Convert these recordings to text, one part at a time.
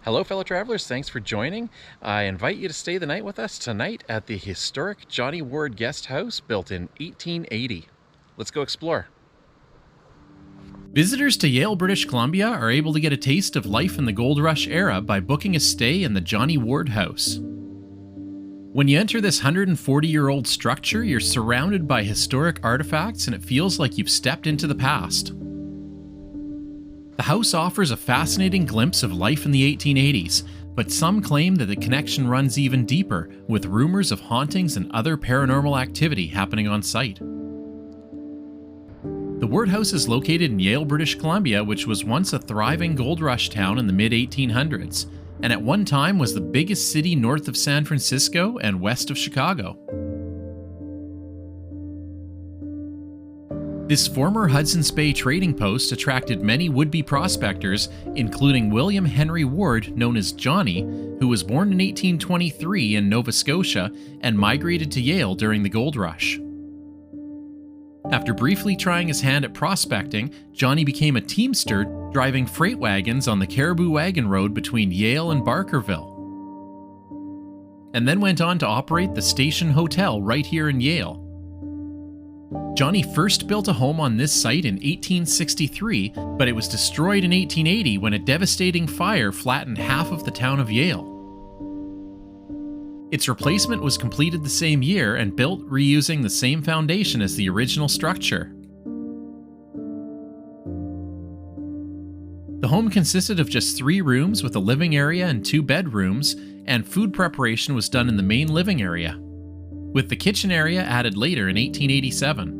Hello, fellow travelers. Thanks for joining. I invite you to stay the night with us tonight at the historic Johnny Ward Guest House built in 1880. Let's go explore. Visitors to Yale, British Columbia are able to get a taste of life in the Gold Rush era by booking a stay in the Johnny Ward House. When you enter this 140-year-old structure, you're surrounded by historic artifacts and it feels like you've stepped into the past. The house offers a fascinating glimpse of life in the 1880s, but some claim that the connection runs even deeper, with rumors of hauntings and other paranormal activity happening on site. The Ward House is located in Yale, British Columbia, which was once a thriving gold rush town in the mid-1800s, and at one time was the biggest city north of San Francisco and west of Chicago. This former Hudson's Bay trading post attracted many would-be prospectors, including William Henry Ward, known as Johnny, who was born in 1823 in Nova Scotia and migrated to Yale during the gold rush. After briefly trying his hand at prospecting, Johnny became a teamster driving freight wagons on the Caribou Wagon Road between Yale and Barkerville, and then went on to operate the Station Hotel right here in Yale. Johnny first built a home on this site in 1863, but it was destroyed in 1880 when a devastating fire flattened half of the town of Yale. Its replacement was completed the same year and built reusing the same foundation as the original structure. The home consisted of just 3 rooms with a living area and 2 bedrooms, and food preparation was done in the main living area, with the kitchen area added later in 1887.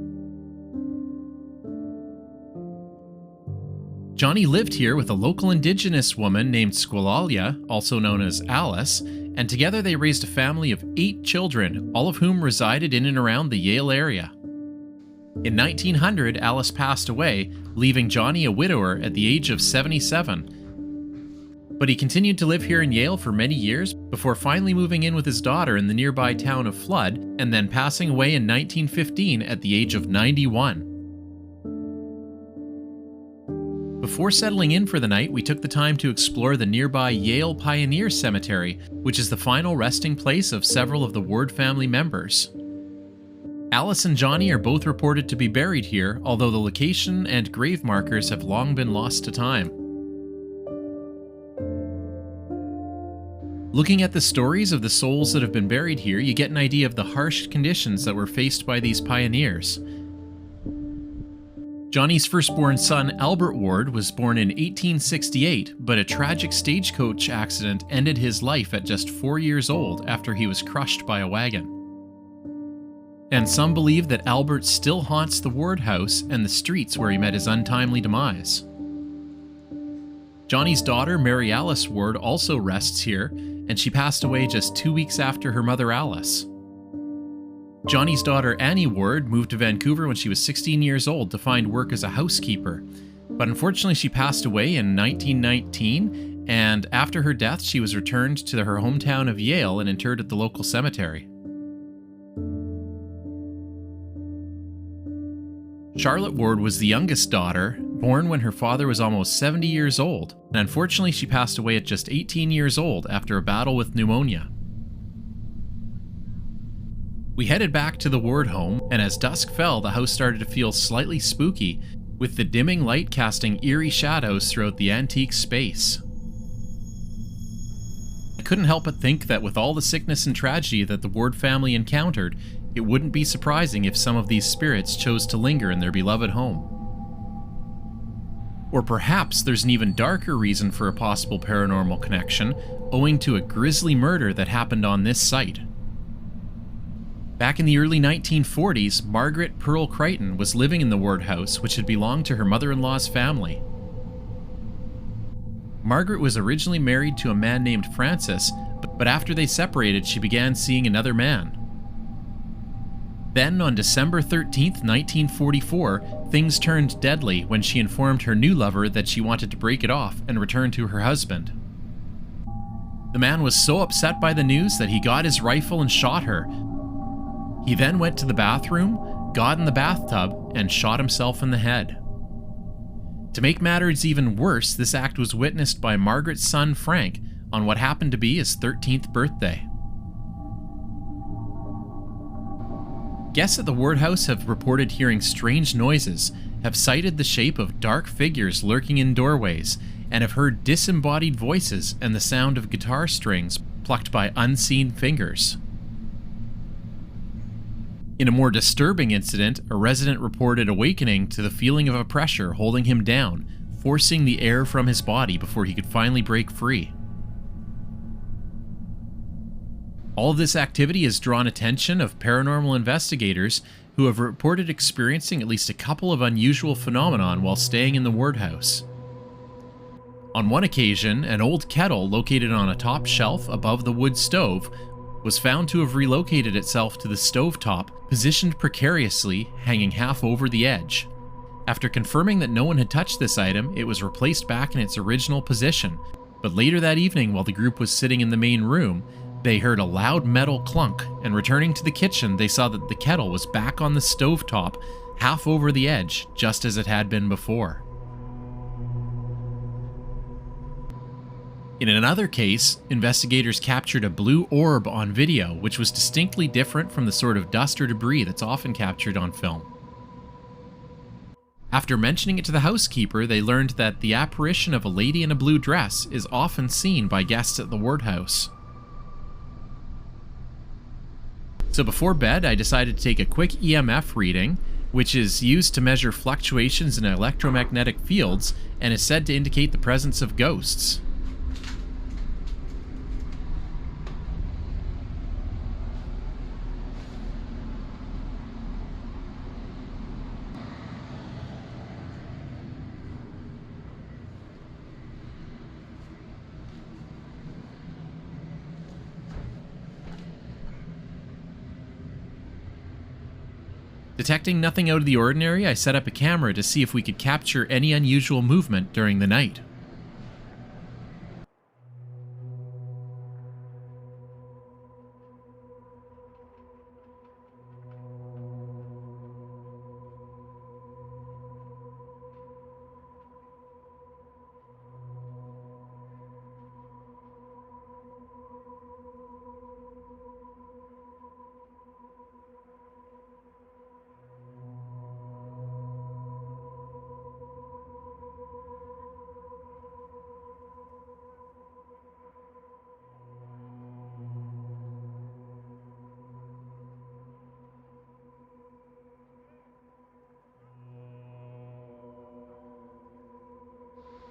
Johnny lived here with a local indigenous woman named Squalalia, also known as Alice, and together they raised a family of 8 children, all of whom resided in and around the Yale area. In 1900, Alice passed away, leaving Johnny a widower at the age of 77. But he continued to live here in Yale for many years before finally moving in with his daughter in the nearby town of Flood, and then passing away in 1915 at the age of 91. Before settling in for the night, we took the time to explore the nearby Yale Pioneer Cemetery, which is the final resting place of several of the Ward family members. Alice and Johnny are both reported to be buried here, although the location and grave markers have long been lost to time. Looking at the stories of the souls that have been buried here, you get an idea of the harsh conditions that were faced by these pioneers. Johnny's firstborn son, Albert Ward, was born in 1868, but a tragic stagecoach accident ended his life at just 4 years old after he was crushed by a wagon. And some believe that Albert still haunts the Ward house and the streets where he met his untimely demise. Johnny's daughter, Mary Alice Ward, also rests here, and she passed away just 2 weeks after her mother Alice. Johnny's daughter Annie Ward moved to Vancouver when she was 16 years old to find work as a housekeeper, but unfortunately she passed away in 1919, and after her death she was returned to her hometown of Yale and interred at the local cemetery. Charlotte Ward was the youngest daughter, born when her father was almost 70 years old, and unfortunately she passed away at just 18 years old after a battle with pneumonia. We headed back to the Ward home, and as dusk fell, the house started to feel slightly spooky, with the dimming light casting eerie shadows throughout the antique space. I couldn't help but think that with all the sickness and tragedy that the Ward family encountered, it wouldn't be surprising if some of these spirits chose to linger in their beloved home. Or perhaps there's an even darker reason for a possible paranormal connection, owing to a grisly murder that happened on this site. Back in the early 1940s, Margaret Pearl Crichton was living in the Ward house, which had belonged to her mother-in-law's family. Margaret was originally married to a man named Francis, but after they separated, she began seeing another man. Then, on December 13, 1944, things turned deadly when she informed her new lover that she wanted to break it off and return to her husband. The man was so upset by the news that he got his rifle and shot her. He then went to the bathroom, got in the bathtub, and shot himself in the head. To make matters even worse, this act was witnessed by Margaret's son Frank, on what happened to be his 13th birthday. Guests at the Ward House have reported hearing strange noises, have cited the shape of dark figures lurking in doorways, and have heard disembodied voices and the sound of guitar strings plucked by unseen fingers. In a more disturbing incident, a resident reported awakening to the feeling of a pressure holding him down, forcing the air from his body before he could finally break free. All of this activity has drawn attention of paranormal investigators who have reported experiencing at least a couple of unusual phenomena while staying in the Ward House. On one occasion, an old kettle located on a top shelf above the wood stove was found to have relocated itself to the stovetop, positioned precariously, hanging half over the edge. After confirming that no one had touched this item, it was replaced back in its original position, but later that evening, while the group was sitting in the main room, they heard a loud metal clunk, and returning to the kitchen, they saw that the kettle was back on the stovetop, half over the edge, just as it had been before. In another case, investigators captured a blue orb on video, which was distinctly different from the sort of dust or debris that's often captured on film. After mentioning it to the housekeeper, they learned that the apparition of a lady in a blue dress is often seen by guests at the Ward House. So before bed, I decided to take a quick EMF reading, which is used to measure fluctuations in electromagnetic fields and is said to indicate the presence of ghosts. Detecting nothing out of the ordinary, I set up a camera to see if we could capture any unusual movement during the night.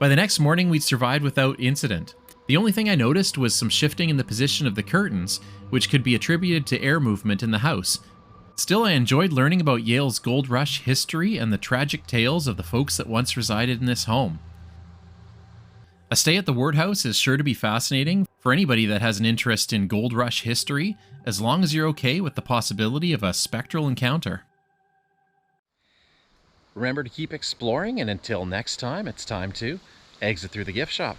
By the next morning, we'd survived without incident. The only thing I noticed was some shifting in the position of the curtains, which could be attributed to air movement in the house. Still, I enjoyed learning about Yale's gold rush history and the tragic tales of the folks that once resided in this home. A stay at the Ward House is sure to be fascinating for anybody that has an interest in gold rush history, as long as you're okay with the possibility of a spectral encounter. Remember to keep exploring, and until next time, it's time to exit through the gift shop.